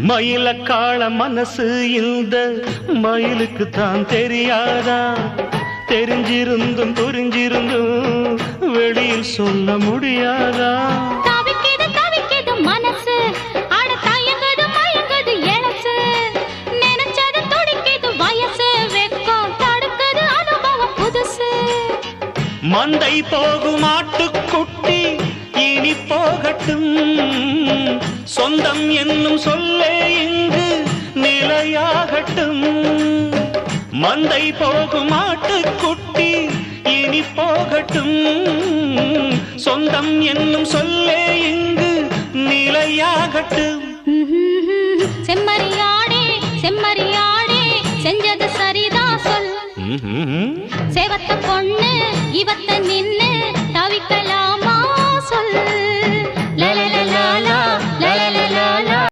மயிலக்காள மனசு இந்த மயிலுக்கு தான் தெரியாதா? தெரிஞ்சிருந்தும் புரிஞ்சிருந்தும் வெளியில் சொல்ல முடியாதா? தவிக்குது தவிக்குது மனசு, அட தயங்குது மயங்குது எழசு, நினைச்சது துடிக்குது வயசு, வெக்கம் தடுக்குது அனுபவம் புதுசு. மந்தை போகும் ஆட்டுக்குட்டி இனி போகட்டும், சொந்தம் என்னும் சொல்லே இங்கு நிலையாகட்டும். மந்தை போகும் ஆட்டுக்குட்டி இனி போகட்டும், சொந்தம் என்னும் சொல்லே இங்கு நிலையாகட்டும்.